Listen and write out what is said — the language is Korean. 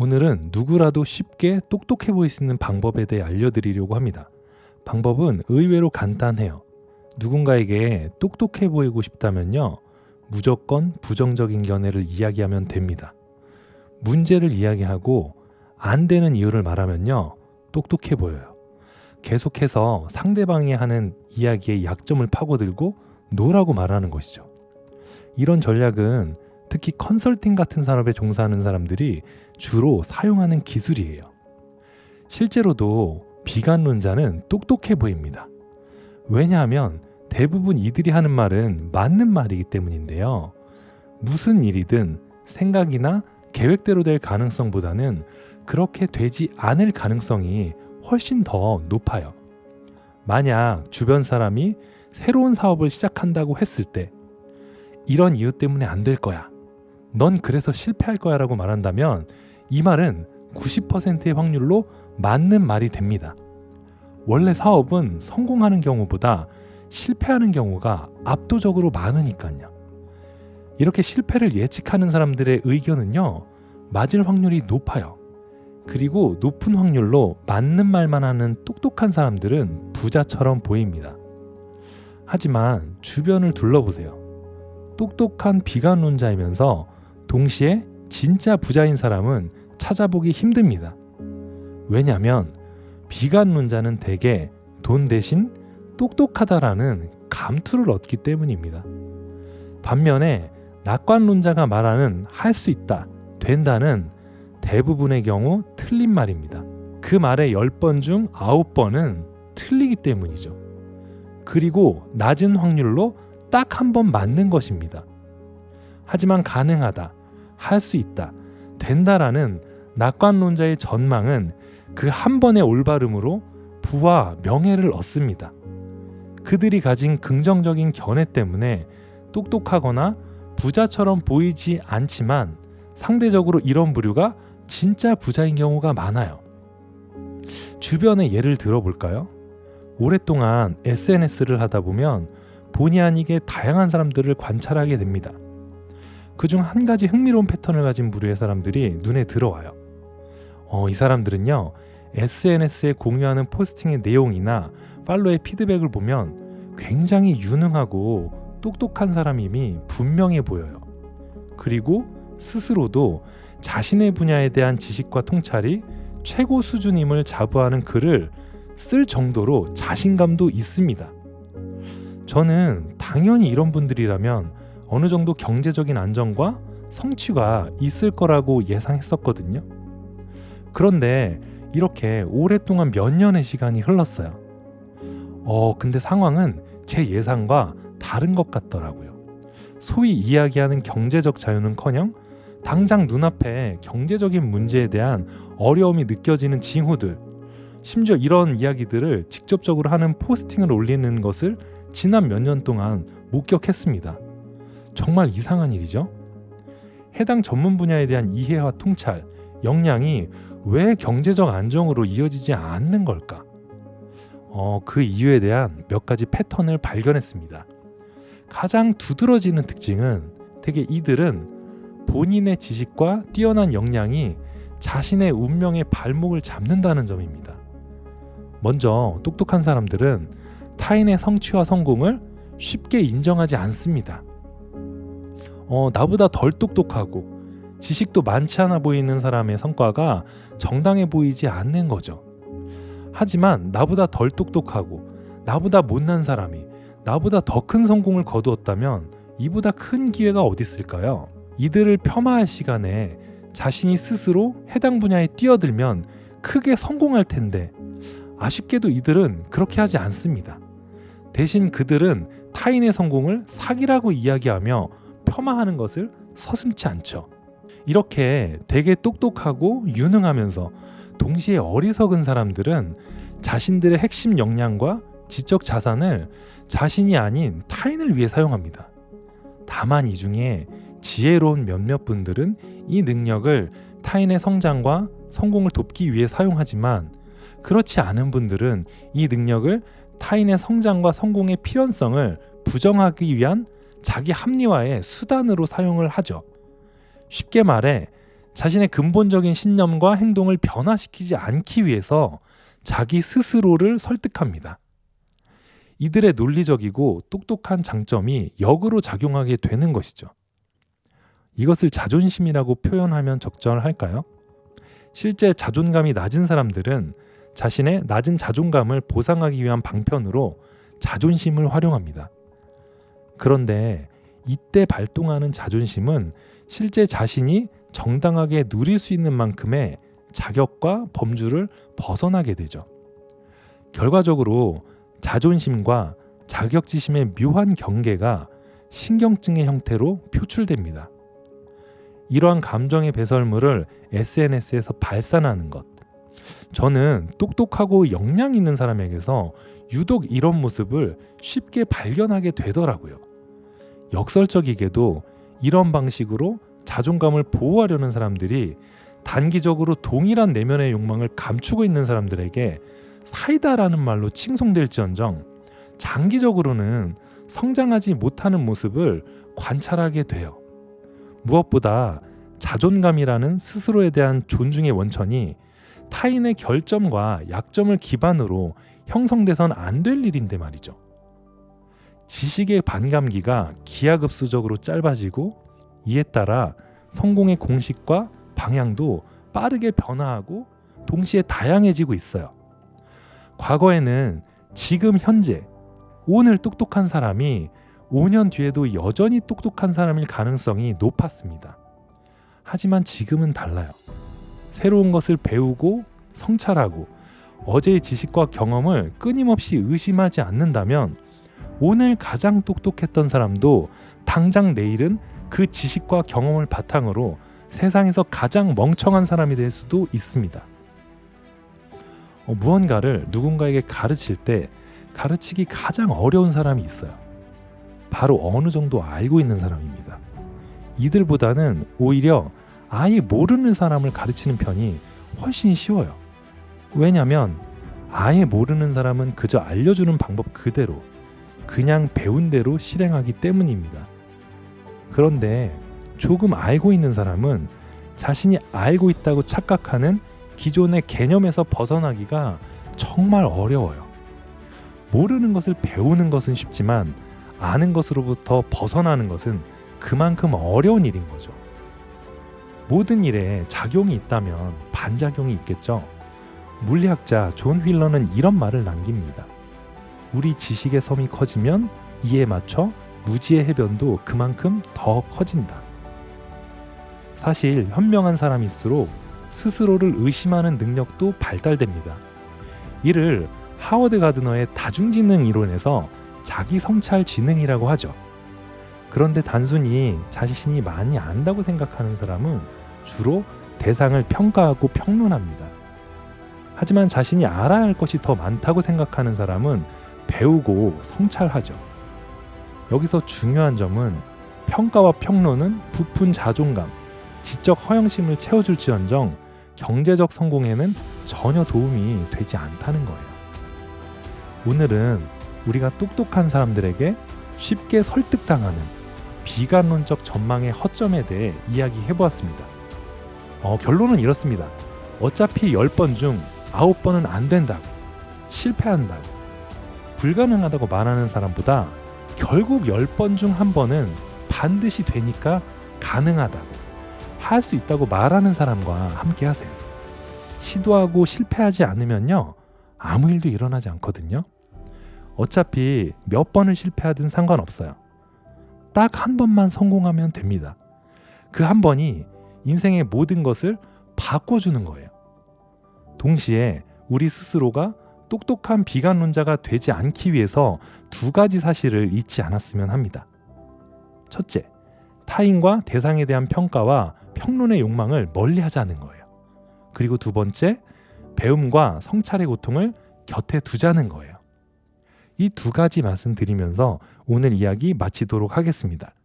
오늘은 누구라도 쉽게 똑똑해 보일 수 있는 방법에 대해 알려드리려고 합니다. 방법은 의외로 간단해요. 누군가에게 똑똑해 보이고 싶다면요, 무조건 부정적인 견해를 이야기하면 됩니다. 문제를 이야기하고 안 되는 이유를 말하면요, 똑똑해 보여요. 계속해서 상대방이 하는 이야기의 약점을 파고들고 노라고 말하는 것이죠. 이런 전략은 특히 컨설팅 같은 산업에 종사하는 사람들이 주로 사용하는 기술이에요. 실제로도 비관론자는 똑똑해 보입니다. 왜냐하면 대부분 이들이 하는 말은 맞는 말이기 때문인데요. 무슨 일이든 생각이나 계획대로 될 가능성보다는 그렇게 되지 않을 가능성이 훨씬 더 높아요. 만약 주변 사람이 새로운 사업을 시작한다고 했을 때 이런 이유 때문에 안 될 거야, 넌 그래서 실패할 거야 라고 말한다면 이 말은 90%의 확률로 맞는 말이 됩니다. 원래 사업은 성공하는 경우보다 실패하는 경우가 압도적으로 많으니까요. 이렇게 실패를 예측하는 사람들의 의견은요, 맞을 확률이 높아요. 그리고 높은 확률로 맞는 말만 하는 똑똑한 사람들은 부자처럼 보입니다. 하지만 주변을 둘러보세요. 똑똑한 비관론자이면서 동시에 진짜 부자인 사람은 찾아보기 힘듭니다. 왜냐하면 비관론자는 대개 돈 대신 똑똑하다라는 감투를 얻기 때문입니다. 반면에 낙관론자가 말하는 할 수 있다, 된다는 대부분의 경우 틀린 말입니다. 그 말의 10번 중 9번은 틀리기 때문이죠. 그리고 낮은 확률로 딱 한 번 맞는 것입니다. 하지만 가능하다, 할 수 있다, 된다라는 낙관론자의 전망은 그 한 번의 올바름으로 부와 명예를 얻습니다. 그들이 가진 긍정적인 견해 때문에 똑똑하거나 부자처럼 보이지 않지만 상대적으로 이런 부류가 진짜 부자인 경우가 많아요. 주변의 예를 들어볼까요? 오랫동안 SNS를 하다 보면 본의 아니게 다양한 사람들을 관찰하게 됩니다. 그중 한 가지 흥미로운 패턴을 가진 부류의 사람들이 눈에 들어와요. 이 사람들은요, SNS에 공유하는 포스팅의 내용이나 팔로의 피드백을 보면 굉장히 유능하고 똑똑한 사람임이 분명해 보여요. 그리고 스스로도 자신의 분야에 대한 지식과 통찰이 최고 수준임을 자부하는 글을 쓸 정도로 자신감도 있습니다. 저는 당연히 이런 분들이라면 어느 정도 경제적인 안정과 성취가 있을 거라고 예상했었거든요. 그런데 이렇게 오랫동안 몇 년의 시간이 흘렀어요. 근데 상황은 제 예상과 다른 것 같더라고요. 소위 이야기하는 경제적 자유는커녕 당장 눈앞에 경제적인 문제에 대한 어려움이 느껴지는 징후들, 심지어 이런 이야기들을 직접적으로 하는 포스팅을 올리는 것을 지난 몇 년 동안 목격했습니다. 정말 이상한 일이죠. 해당 전문 분야에 대한 이해와 통찰, 역량이 왜 경제적 안정으로 이어지지 않는 걸까? 그 이유에 대한 몇 가지 패턴을 발견했습니다. 가장 두드러지는 특징은 대개 이들은 본인의 지식과 뛰어난 역량이 자신의 운명의 발목을 잡는다는 점입니다. 먼저 똑똑한 사람들은 타인의 성취와 성공을 쉽게 인정하지 않습니다. 나보다 덜 똑똑하고 지식도 많지 않아 보이는 사람의 성과가 정당해 보이지 않는 거죠. 하지만 나보다 덜 똑똑하고 나보다 못난 사람이 나보다 더 큰 성공을 거두었다면 이보다 큰 기회가 어디 있을까요? 이들을 폄하할 시간에 자신이 스스로 해당 분야에 뛰어들면 크게 성공할 텐데 아쉽게도 이들은 그렇게 하지 않습니다. 대신 그들은 타인의 성공을 사기라고 이야기하며 폄하하는 것을 서슴지 않죠. 이렇게 되게 똑똑하고 유능하면서 동시에 어리석은 사람들은 자신들의 핵심 역량과 지적 자산을 자신이 아닌 타인을 위해 사용합니다. 다만 이 중에 지혜로운 몇몇 분들은 이 능력을 타인의 성장과 성공을 돕기 위해 사용하지만 그렇지 않은 분들은 이 능력을 타인의 성장과 성공의 필연성을 부정하기 위한 자기 합리화의 수단으로 사용을 하죠. 쉽게 말해 자신의 근본적인 신념과 행동을 변화시키지 않기 위해서 자기 스스로를 설득합니다. 이들의 논리적이고 똑똑한 장점이 역으로 작용하게 되는 것이죠. 이것을 자존심이라고 표현하면 적절할까요? 실제 자존감이 낮은 사람들은 자신의 낮은 자존감을 보상하기 위한 방편으로 자존심을 활용합니다. 그런데 이때 발동하는 자존심은 실제 자신이 정당하게 누릴 수 있는 만큼의 자격과 범주를 벗어나게 되죠. 결과적으로 자존심과 자격지심의 묘한 경계가 신경증의 형태로 표출됩니다. 이러한 감정의 배설물을 SNS에서 발산하는 것. 저는 똑똑하고 역량 있는 사람에게서 유독 이런 모습을 쉽게 발견하게 되더라고요. 역설적이게도 이런 방식으로 자존감을 보호하려는 사람들이 단기적으로 동일한 내면의 욕망을 감추고 있는 사람들에게 사이다라는 말로 칭송될지언정 장기적으로는 성장하지 못하는 모습을 관찰하게 돼요. 무엇보다 자존감이라는 스스로에 대한 존중의 원천이 타인의 결점과 약점을 기반으로 형성돼선 안 될 일인데 말이죠. 지식의 반감기가 기하급수적으로 짧아지고 이에 따라 성공의 공식과 방향도 빠르게 변화하고 동시에 다양해지고 있어요. 과거에는 지금 현재 오늘 똑똑한 사람이 5년 뒤에도 여전히 똑똑한 사람일 가능성이 높았습니다. 하지만 지금은 달라요. 새로운 것을 배우고 성찰하고 어제의 지식과 경험을 끊임없이 의심하지 않는다면 오늘 가장 똑똑했던 사람도 당장 내일은 그 지식과 경험을 바탕으로 세상에서 가장 멍청한 사람이 될 수도 있습니다. 무언가를 누군가에게 가르칠 때 가르치기 가장 어려운 사람이 있어요. 바로 어느 정도 알고 있는 사람입니다. 이들보다는 오히려 아예 모르는 사람을 가르치는 편이 훨씬 쉬워요. 왜냐하면 아예 모르는 사람은 그저 알려주는 방법 그대로 그냥 배운 대로 실행하기 때문입니다. 그런데 조금 알고 있는 사람은 자신이 알고 있다고 착각하는 기존의 개념에서 벗어나기가 정말 어려워요. 모르는 것을 배우는 것은 쉽지만 아는 것으로부터 벗어나는 것은 그만큼 어려운 일인 거죠. 모든 일에 작용이 있다면 반작용이 있겠죠. 물리학자 존 휠러는 이런 말을 남깁니다. 우리 지식의 섬이 커지면 이에 맞춰 무지의 해변도 그만큼 더 커진다. 사실 현명한 사람일수록 스스로를 의심하는 능력도 발달됩니다. 이를 하워드 가드너의 다중지능 이론에서 자기 성찰 지능이라고 하죠. 그런데 단순히 자신이 많이 안다고 생각하는 사람은 주로 대상을 평가하고 평론합니다. 하지만 자신이 알아야 할 것이 더 많다고 생각하는 사람은 배우고 성찰하죠. 여기서 중요한 점은 평가와 평론은 부푼 자존감, 지적 허영심을 채워줄지언정 경제적 성공에는 전혀 도움이 되지 않다는 거예요. 오늘은 우리가 똑똑한 사람들에게 쉽게 설득당하는 비관론적 전망의 허점에 대해 이야기해보았습니다. 결론은 이렇습니다. 어차피 10번 중 9번은 안 된다고, 실패한다고, 불가능하다고 말하는 사람보다 결국 10번 중 1번은 반드시 되니까 가능하다고, 할 수 있다고 말하는 사람과 함께 하세요. 시도하고 실패하지 않으면요, 아무 일도 일어나지 않거든요. 어차피 몇 번을 실패하든 상관없어요. 딱 한 번만 성공하면 됩니다. 그 한 번이 인생의 모든 것을 바꿔주는 거예요. 동시에 우리 스스로가 똑똑한 비관론자가 되지 않기 위해서 2가지 사실을 잊지 않았으면 합니다. 첫째, 타인과 대상에 대한 평가와 평론의 욕망을 멀리하자는 거예요. 그리고 2번째, 배움과 성찰의 고통을 곁에 두자는 거예요. 이 2가지 말씀드리면서 오늘 이야기 마치도록 하겠습니다.